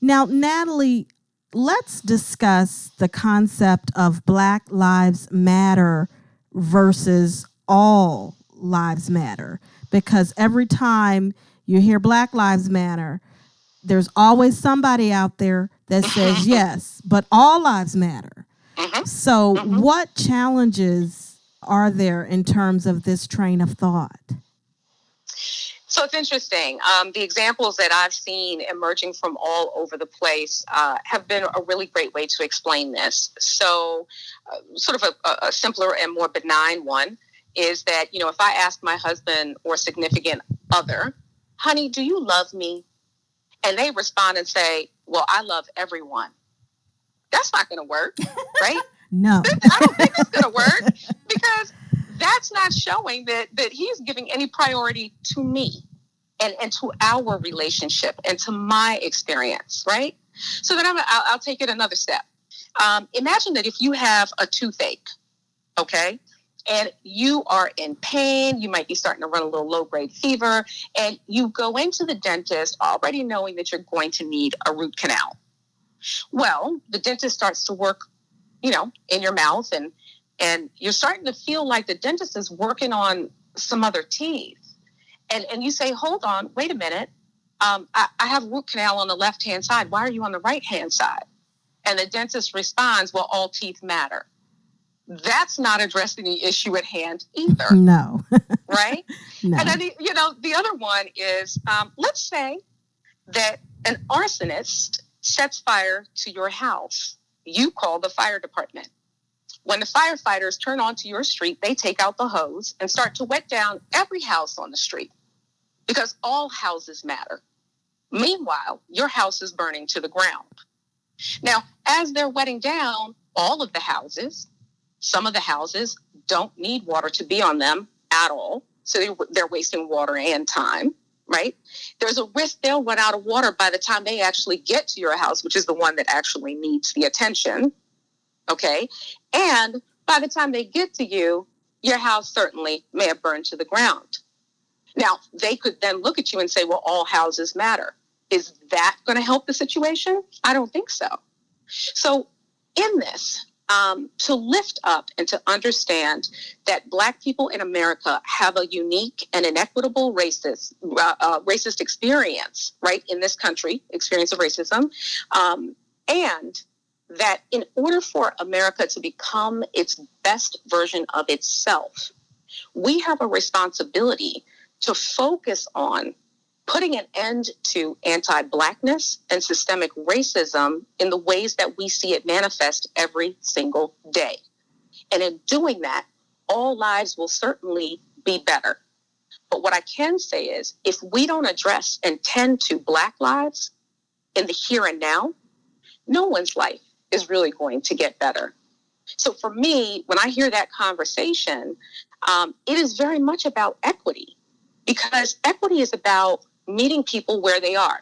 Now, Natalie, let's discuss the concept of Black Lives Matter versus All Lives Matter. Because every time you hear Black Lives Matter, there's always somebody out there that says yes, but all lives matter. So, what challenges are there in terms of this train of thought? So it's interesting. The examples that I've seen emerging from all over the place have been a really great way to explain this. So sort of a simpler and more benign one is that, if I ask my husband or significant other, honey, do you love me? And they respond and say, well, I love everyone. That's not going to work, right? No. I don't think it's going to work because that's not showing that he's giving any priority to me and to our relationship and to my experience, right? So then I'll take it another step. Imagine that if you have a toothache, okay, and you are in pain, you might be starting to run a little low-grade fever, and you go into the dentist already knowing that you're going to need a root canal. Well, the dentist starts to work, in your mouth, and you're starting to feel like the dentist is working on some other teeth. And you say, hold on, wait a minute. I have root canal on the left-hand side. Why are you on the right-hand side? And the dentist responds, well, all teeth matter. That's not addressing the issue at hand either. No. Right? No. And then, the other one is, let's say that an arsonist sets fire to your house. You call the fire department. When the firefighters turn onto your street, they take out the hose and start to wet down every house on the street because all houses matter. Meanwhile, your house is burning to the ground. Now, as they're wetting down all of the houses, some of the houses don't need water to be on them at all. So they're wasting water and time, right? There's a risk they'll run out of water by the time they actually get to your house, which is the one that actually needs the attention, okay? And by the time they get to you, your house certainly may have burned to the ground. Now, they could then look at you and say, well, all houses matter. Is that going to help the situation? I don't think so. So in this, to lift up and to understand that Black people in America have a unique and inequitable racist experience, right, in this country, experience of racism, and that in order for America to become its best version of itself, we have a responsibility to focus on putting an end to anti-Blackness and systemic racism in the ways that we see it manifest every single day. And in doing that, all lives will certainly be better. But what I can say is, if we don't address and tend to Black lives in the here and now, no one's life is really going to get better. So for me, when I hear that conversation, it is very much about equity, because equity is about meeting people where they are.